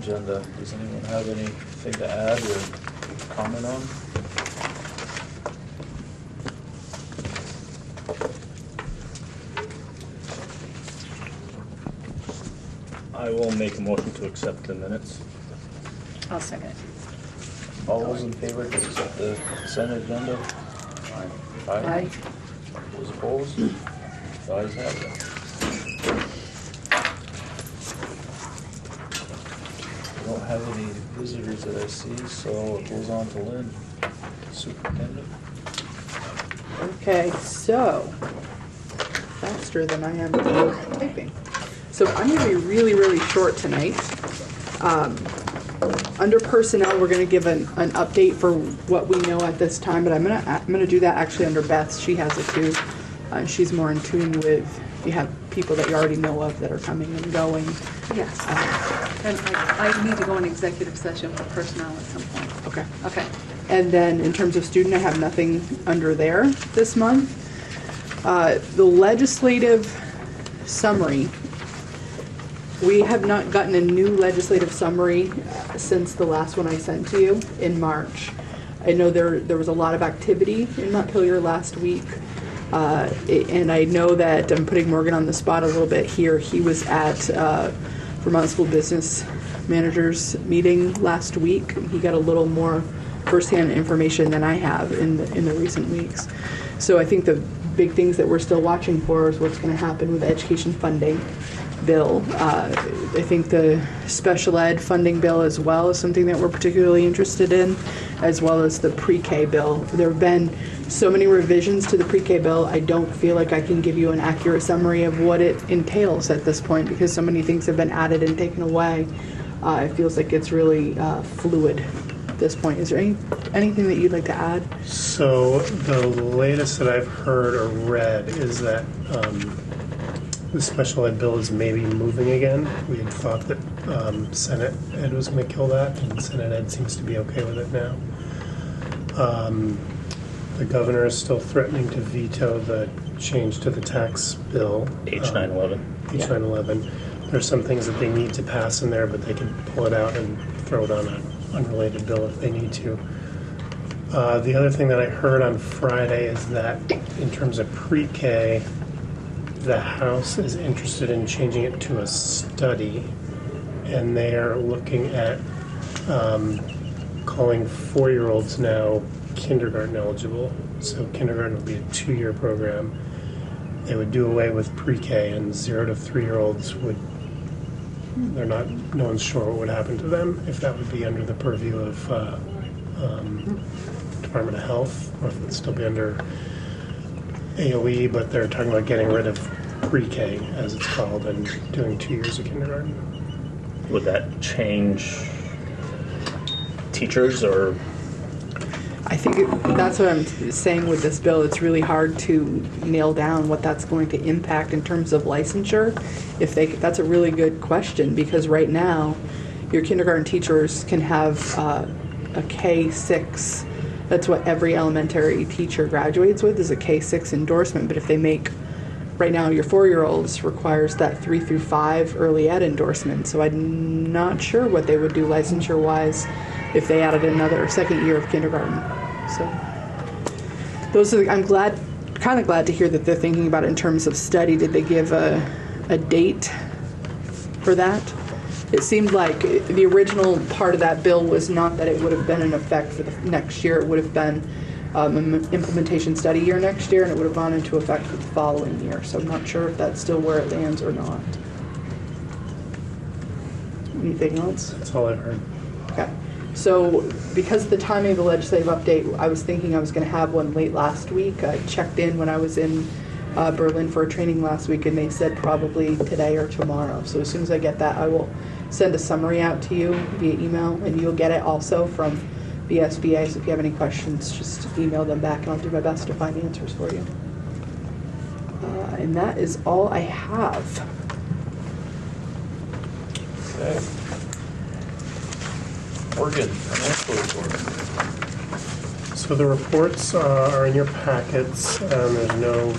agenda. Does anyone have anything to add or comment on? I will make a motion to accept the minutes. I'll second. All those in favor to accept the consent agenda? Aye. Aye. Those opposed? The ayes have it. I don't have any visitors that I see, so it goes on to Lynn, superintendent. Okay, so, faster than I am typing. So I'm going to be really, really short tonight. Under personnel, we're going to give an update for what we know at this time, but I'm going to do that actually under Beth. She has it too. She's more in tune with, you have people that you already know of that are coming and going. Yes. And I need to go in executive session for personnel at some point. Okay. Okay. And then in terms of student, I have nothing under there this month. The legislative summary, we have not gotten a new legislative summary since the last one I sent to you in March. I know there was a lot of activity in Montpelier last week, and I know that I'm putting Morgan on the spot a little bit here. He was at Vermont School Business Managers meeting last week. He got a little more firsthand information than I have in the recent weeks. So I think the big things that we're still watching for is what's going to happen with the education funding bill. I think the special ed funding bill as well is something that we're particularly interested in, as well as the pre-K bill. There have been so many revisions to the pre-K bill, I don't feel like I can give you an accurate summary of what it entails at this point because so many things have been added and taken away. It feels like it's really fluid at this point. Is there anything that you'd like to add? So the latest that I've heard or read is that the special ed bill is maybe moving again. We had thought that Senate Ed was going to kill that, and Senate Ed seems to be okay with it now. The governor is still threatening to veto the change to the tax bill. H911. H911. There's some things that they need to pass in there, but they can pull it out and throw it on an unrelated bill if they need to. The other thing that I heard on Friday is that in terms of pre-K, the House is interested in changing it to a study, and they are looking at calling 4-year-olds now kindergarten eligible. So kindergarten will be a 2-year program. They would do away with pre-K, and 0 to 3-year-olds would, no one's sure what would happen to them, if that would be under the purview of Department of Health, or if it would still be under AOE, but they're talking about getting rid of pre-K, as it's called, and doing 2 years of kindergarten. Would that change teachers or? I think that's what I'm saying with this bill. It's really hard to nail down what that's going to impact in terms of licensure. That's a really good question, because right now your kindergarten teachers can have a K6. That's what every elementary teacher graduates with, is a K6 endorsement. But if they make, right now your 4-year-olds requires that 3 through 5 early ed endorsement. So I'm not sure what they would do licensure wise if they added another second year of kindergarten. So those are I'm kind of glad to hear that they're thinking about it in terms of study. Did they give a date for that? It seemed like the original part of that bill was not that it would have been in effect for the next year. It would have been an implementation study year next year, and it would have gone into effect for the following year. So I'm not sure if that's still where it lands or not. Anything else? That's all I've heard. Okay. So because of the timing of the legislative update, I was thinking I was going to have one late last week. I checked in when I was in Berlin for a training last week, and they said probably today or tomorrow. So as soon as I get that, I will send a summary out to you via email, and you'll get it also from BSBA. So if you have any questions, just email them back, and I'll do my best to find answers for you. And that is all I have. Okay. Morgan, financial report. So the reports are in your packets. There's no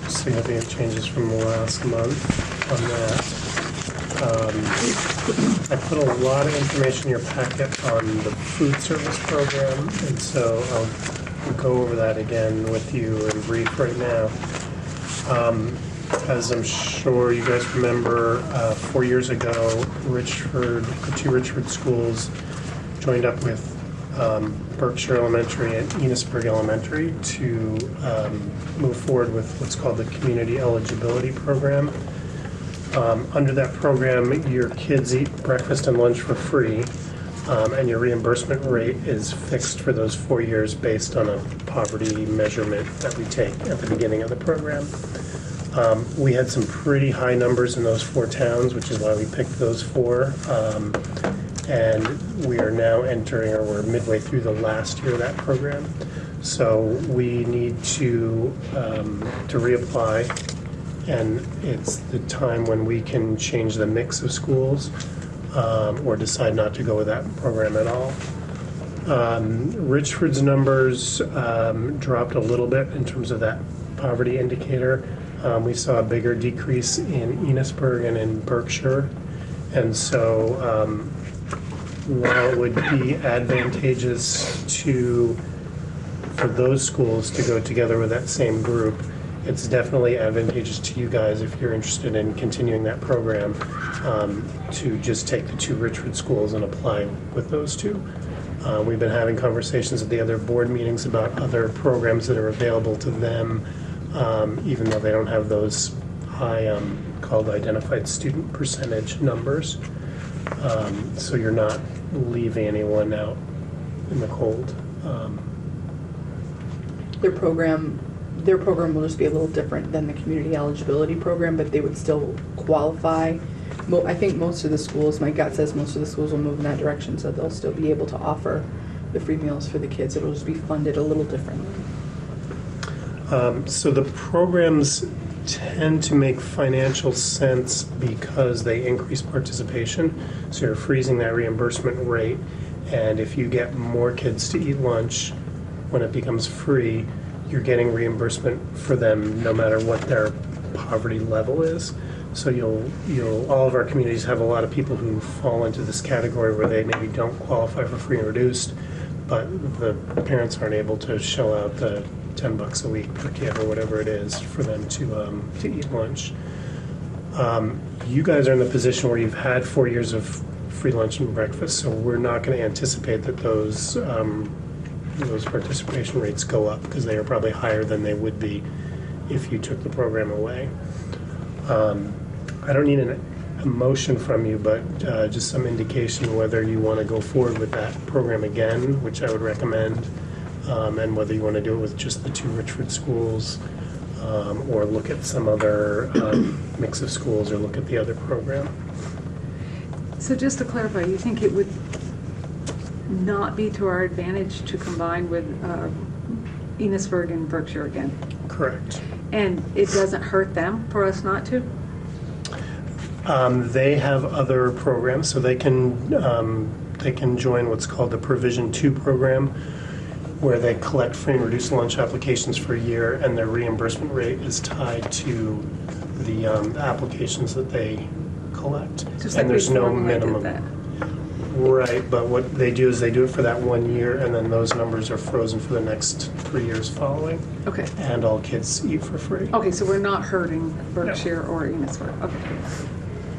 significant changes from the last month on that. I put a lot of information in your packet on the food service program, and so I'll go over that again with you in brief right now. As I'm sure you guys remember, 4 years ago, Richford, the two Richford schools joined up with Berkshire Elementary and Enosburg Elementary to move forward with what's called the Community Eligibility Program. Under that program, your kids eat breakfast and lunch for free, and your reimbursement rate is fixed for those 4 years based on a poverty measurement that we take at the beginning of the program. We had some pretty high numbers in those 4 towns, which is why we picked those 4. And we are now entering, or we're midway through the last year of that program. So we need to reapply, and it's the time when we can change the mix of schools or decide not to go with that program at all. Richford's numbers dropped a little bit in terms of that poverty indicator. We saw a bigger decrease in Enosburg and in Berkshire, and so while it would be advantageous for those schools to go together with that same group, it's definitely advantageous to you guys if you're interested in continuing that program to just take the 2 Richford schools and apply with those 2. We've been having conversations at the other board meetings about other programs that are available to them, even though they don't have those high called identified student percentage numbers. So you're not leaving anyone out in the cold. Their program will just be a little different than the community eligibility program, but they would still qualify. I think most of the schools, my gut says most of the schools will move in that direction, so they'll still be able to offer the free meals for the kids. It'll just be funded a little differently. So the programs tend to make financial sense because they increase participation. So you're freezing that reimbursement rate, and if you get more kids to eat lunch when it becomes free, you're getting reimbursement for them no matter what their poverty level is. So all of our communities have a lot of people who fall into this category where they maybe don't qualify for free and reduced, but the parents aren't able to shell out the $10 a week per kid or whatever it is for them to eat lunch. You guys are in the position where you've had 4 years of free lunch and breakfast, so we're not going to anticipate that those participation rates go up because they are probably higher than they would be if you took the program away. I don't need a motion from you, but just some indication whether you want to go forward with that program again, which I would recommend, and whether you want to do it with just the 2 Richford schools or look at some other mix of schools or look at the other program. So just to clarify, you think it would not be to our advantage to combine with Enosburg and Berkshire again? Correct. And it doesn't hurt them for us not to? They have other programs, so they can join what's called the Provision 2 program, where they collect free and reduced lunch applications for a year, and their reimbursement rate is tied to the applications that they collect. Just and like there's we no formally did minimum. that. Right, but what they do is they do it for that 1 year, and then those numbers are frozen for the next 3 years following. Okay. And all kids eat for free. Okay, so we're not hurting Berkshire or Enosburg. Okay.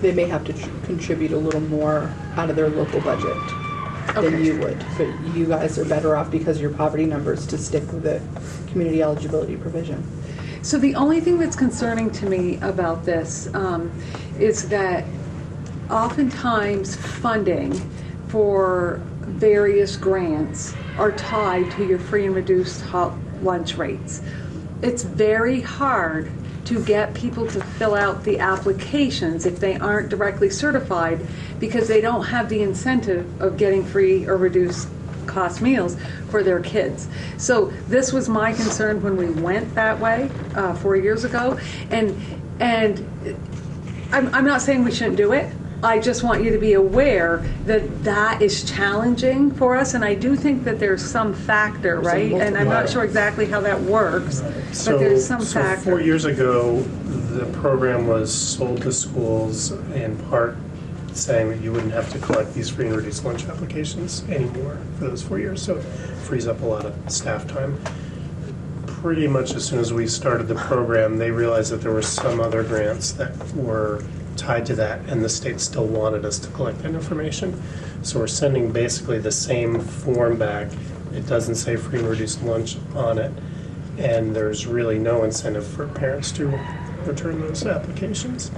They may have to contribute a little more out of their local budget than Okay. you would, but you guys are better off because of your poverty numbers to stick with the community eligibility provision. So the only thing that's concerning to me about this is that oftentimes funding for various grants are tied to your free and reduced hot lunch rates. It's very hard to get people to fill out the applications if they aren't directly certified because they don't have the incentive of getting free or reduced cost meals for their kids. So this was my concern when we went that way 4 years ago, and I'm not saying we shouldn't do it. I just want you to be aware that that is challenging for us, and I do think that there's some factor, right? And I'm not sure exactly how that works, but there's some factor. 4 years ago, the program was sold to schools in part it's saying that you wouldn't have to collect these free and reduced lunch applications anymore for those 4 years, so it frees up a lot of staff time. Pretty much as soon as we started the program, they realized that there were some other grants that were tied to that, and the state still wanted us to collect that information. So we're sending basically the same form back. It doesn't say free and reduced lunch on it, and there's really no incentive for parents to return those applications.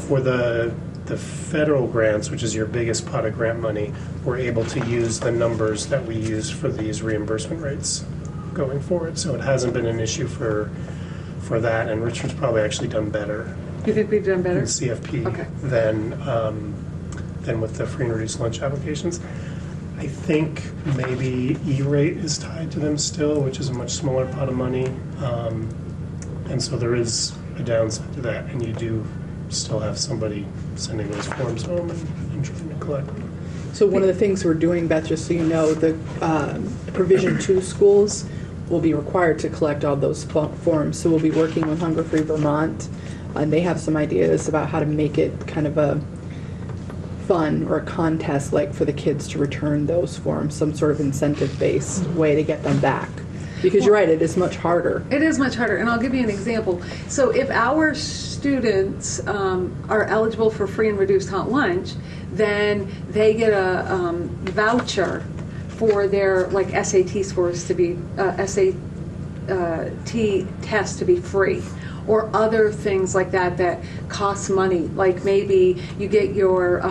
For the federal grants, which is your biggest pot of grant money, we're able to use the numbers that we use for these reimbursement rates going forward. So it hasn't been an issue for that, and Richard's probably actually done better You think we've done better? in CFP Okay. than with the free and reduced lunch applications. I think maybe E-rate is tied to them still, which is a much smaller pot of money. And so there is a downside to that, and you do still have somebody sending those forms home and trying to collect them. So one of the things we're doing, Beth, just so you know, the Provision 2 schools will be required to collect all those forms. So we'll be working with Hunger Free Vermont, and they have some ideas about how to make it kind of a fun or a contest, like for the kids to return those forms, some sort of incentive-based way to get them back. Because you're right, it is much harder. It is much harder, and I'll give you an example. So if our students are eligible for free and reduced hot lunch, then they get a voucher for their like SAT scores to be SAT test to be free, or other things like that that cost money. Like maybe you get your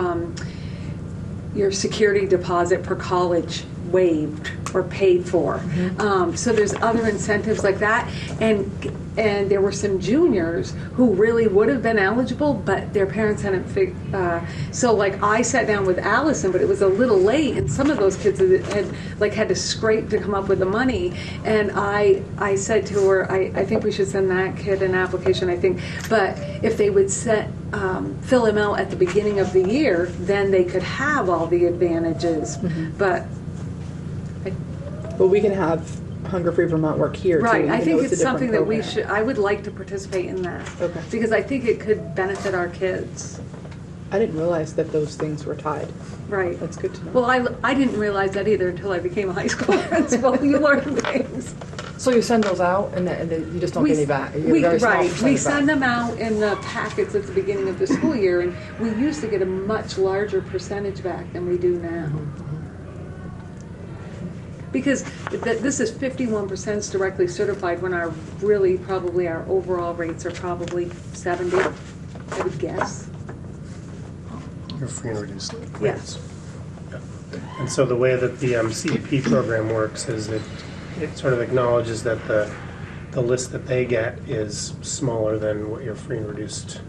security deposit per college waived or paid for. So there's other incentives like that, and there were some juniors who really would have been eligible, but their parents hadn't figured. So like I sat down with Allison, but it was a little late, and some of those kids had to scrape to come up with the money. And I said to her, I think we should send that kid an application. I think, but if they would fill him out at the beginning of the year, then they could have all the advantages. But we can have Hunger Free Vermont work here too. Right, I even think though it's a different something that we program. should, I would like to participate in that. Okay. Because I think it could benefit our kids. I didn't realize that those things were tied. Right. That's good to know. Well, I didn't realize that either until I became a high school principal. You learn things. So you send those out and then you just don't get any back? You get a very small Right, we percentage send back. them out in the packets at the beginning of the school year, and we used to get a much larger percentage back than we do now. Because this is 51% directly certified, when our overall rates are probably 70, I would guess. Your free and reduced Yes. rates. Yeah. And so the way that the CEP program works is it sort of acknowledges that the list that they get is smaller than what your free and reduced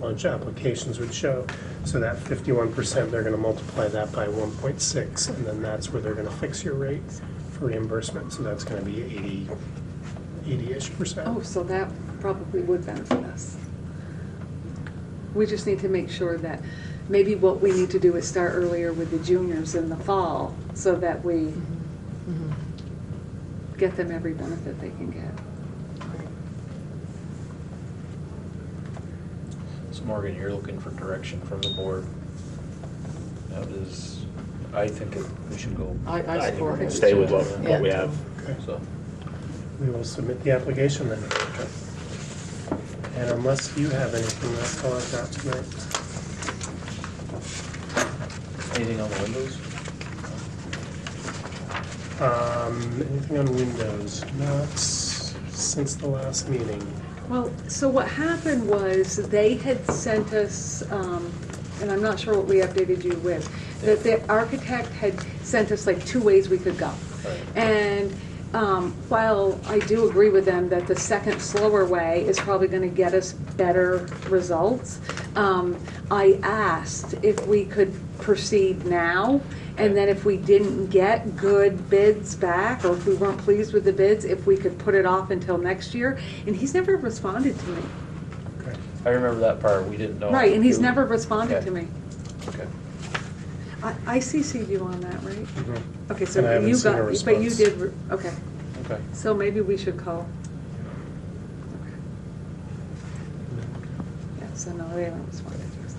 lunch applications would show. So that 51%, they're going to multiply that by 1.6, and then that's where they're going to fix your rate for reimbursement. So that's going to be 80-ish%. Oh, so that probably would benefit us. We just need to make sure that maybe what we need to do is start earlier with the juniors in the fall, so that we get them every benefit they can get. So Morgan, you're looking for direction from the board. I think we should go. I I think support we can it. stay with what Yeah. we have. Okay. So We will submit the application then. And unless you have anything, that's all I've got tonight. Anything on the windows? Anything on Windows? Not since the last meeting. Well, so what happened was they had sent us, and I'm not sure what we updated you with, that the architect had sent us like 2 ways we could go. Right. And while I do agree with them that the second slower way is probably going to get us better results, I asked if we could proceed now, and then if we didn't get good bids back, or if we weren't pleased with the bids, if we could put it off until next year. And he's never responded to me. Okay. I remember that part, we didn't know. Right, and he's who- never responded Okay. to me. Okay. I CC'd you on that, right? Okay, so And I haven't you seen a got, but you response. did, okay. Okay. So maybe we should call. Yeah, so no, they haven't responded to us.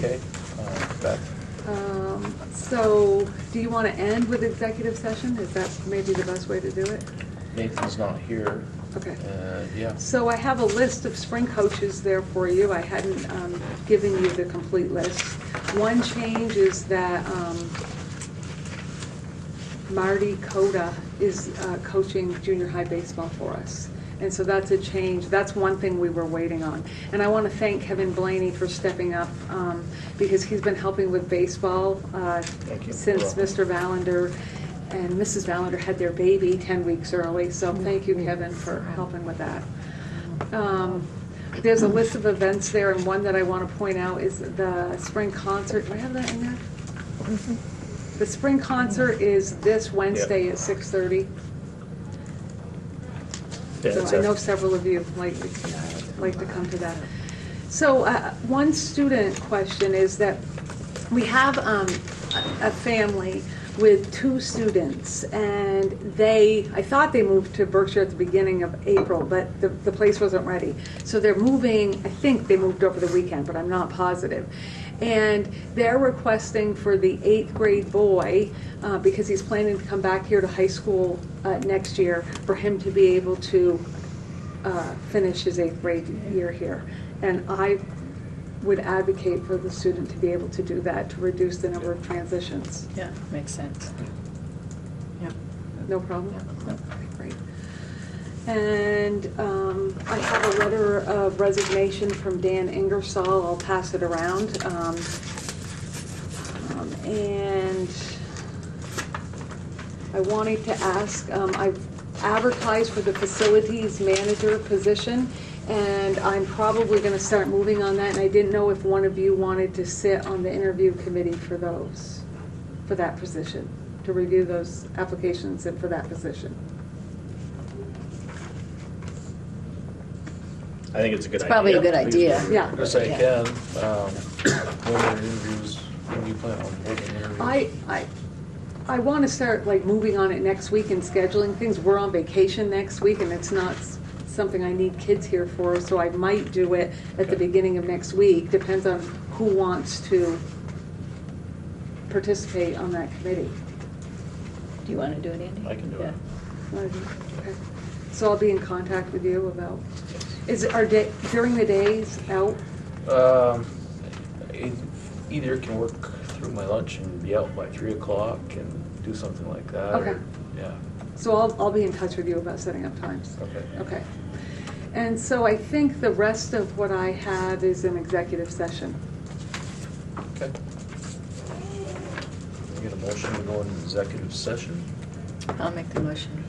Okay, Beth? So, do you want to end with executive session? Is that maybe the best way to do it? Nathan's not here. Okay. Yeah. So I have a list of spring coaches there for you. I hadn't given you the complete list. One change is that Marty Coda is coaching junior high baseball for us. And so that's a change. That's one thing we were waiting on. And I want to thank Kevin Blaney for stepping up because he's been helping with baseball since Mr. Valander and Mrs. Valander had their baby 10 weeks early. So thank you, Kevin, for helping with that. There's a list of events there, and one that I want to point out is the spring concert. Do I have that in there? The spring concert is this Wednesday at 6:30. Yeah, So I know several of you like to come to that. So one student question is that we have a family with 2 students, and I thought they moved to Berkshire at the beginning of April, but the place wasn't ready. So they're moving, I think they moved over the weekend, but I'm not positive. And they're requesting for the 8th grade boy, because he's planning to come back here to high school next year, for him to be able to finish his 8th grade year here. And I would advocate for the student to be able to do that, to reduce the number of transitions. Yeah, makes sense. Yeah. No problem? No. Okay, great. And I have a letter of resignation from Dan Ingersoll. I'll pass it around. And I wanted to ask, I've advertised for the facilities manager position, and I'm probably going to start moving on that, and I didn't know if one of you wanted to sit on the interview committee for that position, to review those applications and for that position. I think it's a good idea. Probably a good idea. Yeah. Yes, I Yeah. can. What are interviews, when do you plan on holding interviews? I want to start like moving on it next week and scheduling things. We're on vacation next week, and it's not something I need kids here for, so I might do it at the beginning of next week. Depends on who wants to participate on that committee. Do you want to do it, Andy? I can do it. Okay. So I'll be in contact with you about, during the days out? Either can work through my lunch and be out by 3 o'clock and do something like that. Okay. Yeah. So I'll be in touch with you about setting up times. Okay. Okay. And so I think the rest of what I have is an executive session. Okay. We get a motion to go into executive session. I'll make the motion.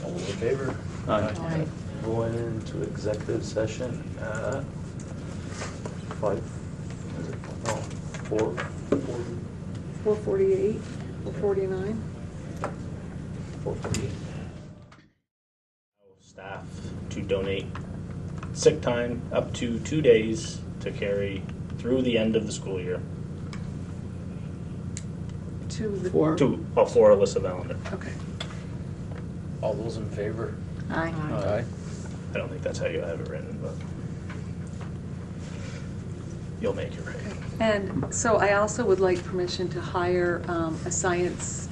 All those in favor? Aye. Going into executive session at 5, is it? No, 4. 4:48, 4:49. 4:48. Staff to donate sick time up to 2 days to carry through the end of the school year To the. For for Alyssa Valander. Okay. All those in favor? Aye. Aye. I don't think that's how you have it written, but you'll make it right. And so I also would like permission to hire a science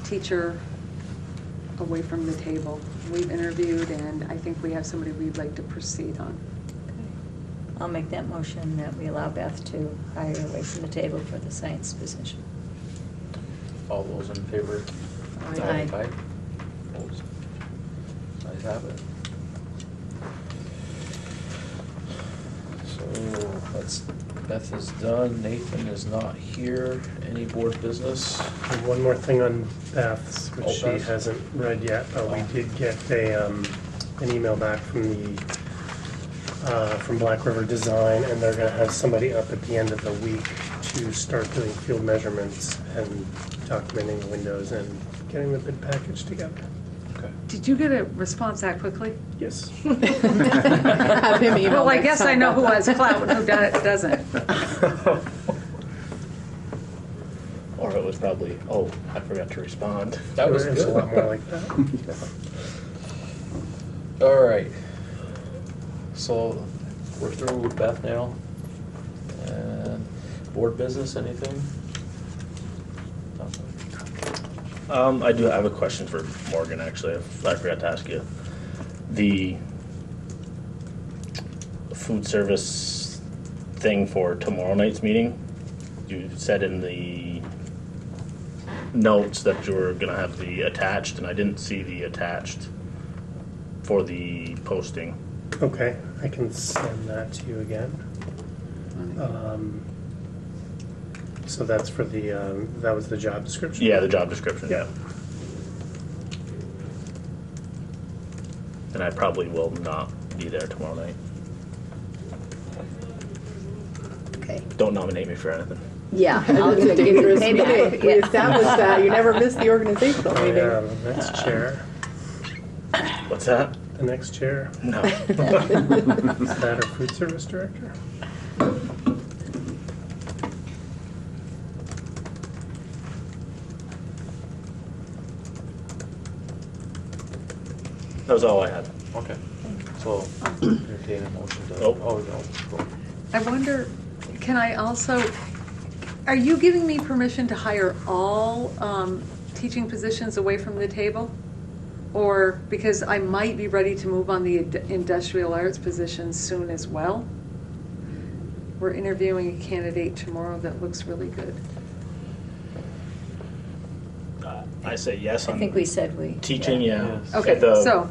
teacher away from the table. We've interviewed, and I think we have somebody we'd like to proceed on. I'll make that motion that we allow Beth to hire away from the table for the science position. All those in favor? Aye. Aye. Opposed? Ayes have it. So Beth is done. Nathan is not here. Any board business? And one more thing on Beth's, which Oh, she Beth's. hasn't read yet, but we did get an email back from from Black River Design, and they're gonna have somebody up at the end of the week to start doing field measurements and documenting the windows and getting the bid package together. Okay. Did you get a response that quickly? Yes. have him email. Well, I next guess time, I know who Beth. has clout and who doesn't. Or it was probably, oh, I forgot to respond. That was It's a lot good. more like that. All right. So we're through with Beth now. And Board business, anything? I do have a question for Morgan, actually. I forgot to ask you. The food service thing for tomorrow night's meeting, you said in the notes that you were gonna have the attached, and I didn't see the attached for the posting. Okay, I can send that to you again. So that's for the, that was the job description? Yeah, the job description, Yeah. And I probably will not be there tomorrow night. Okay. Don't nominate me for anything. Yeah. It's a dangerous Maybe meeting. We established that. You never miss the organizational Oh, meeting. yeah, the next chair. What's that? The next chair. No. Is that our food service director? That was all I had. Okay. So, entertain a motion to, Nope. oh, no, go. I wonder, can I also, are you giving me permission to hire all teaching positions away from the table? Or, because I might be ready to move on the industrial arts positions soon as well? We're interviewing a candidate tomorrow that looks really good. I say yes I on think we said we. teaching, yeah. Yes. Okay, The- so,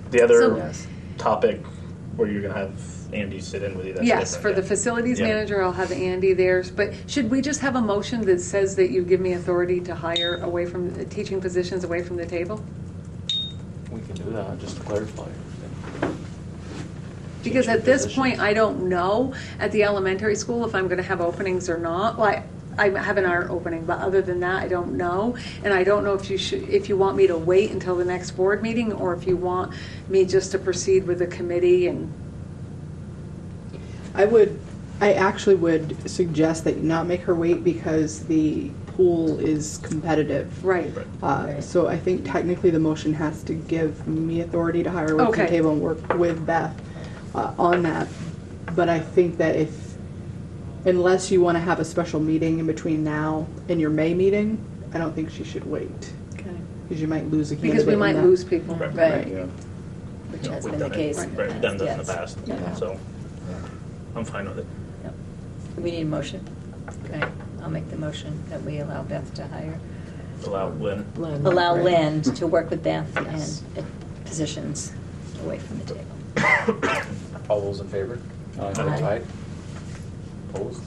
The other So- Yes. topic where you're gonna have Andy sit in with you, that's yes, different, for the yeah. facilities Yeah. manager, I'll have Andy there. But should we just have a motion that says that you give me authority to hire away from, teaching positions away from the table? We can do that, just to clarify. Because Teaching at this position. point, I don't know at the elementary school if I'm gonna have openings or not. Well, I have an art opening, but other than that, I don't know. And I don't know if you should, if you want me to wait until the next board meeting, or if you want me just to proceed with the committee and, I actually would suggest that you not make her wait because the pool is competitive. right. So I think technically the motion has to give me authority to hire away from the Okay. table and work with Beth on that. But I think that unless you want to have a special meeting in between now and your May meeting, I don't think she should wait. Okay. Because you might lose a candidate. Because we in might that. lose people. Right. Right. Yeah. Which No, has we've been the done it. case. Right, in the we've done this in the yes. past, Yeah. so I'm fine with it. Yep. We need a motion. Okay, I'll make the motion that we allow Beth to hire, Allow Lynn. allow Right. Lynn to work with Beth Yes. and positions away from the table. All those in favor? Aye. Opposed?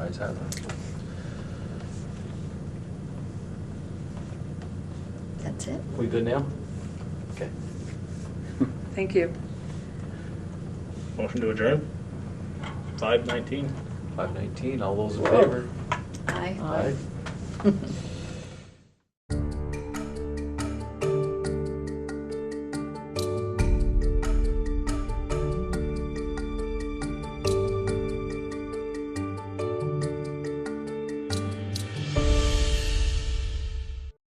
Ayes have it. That's it. We good now? Okay. Thank you. Motion to adjourn? 5:19? 5:19, all those in Whoa. favor? Aye. Aye.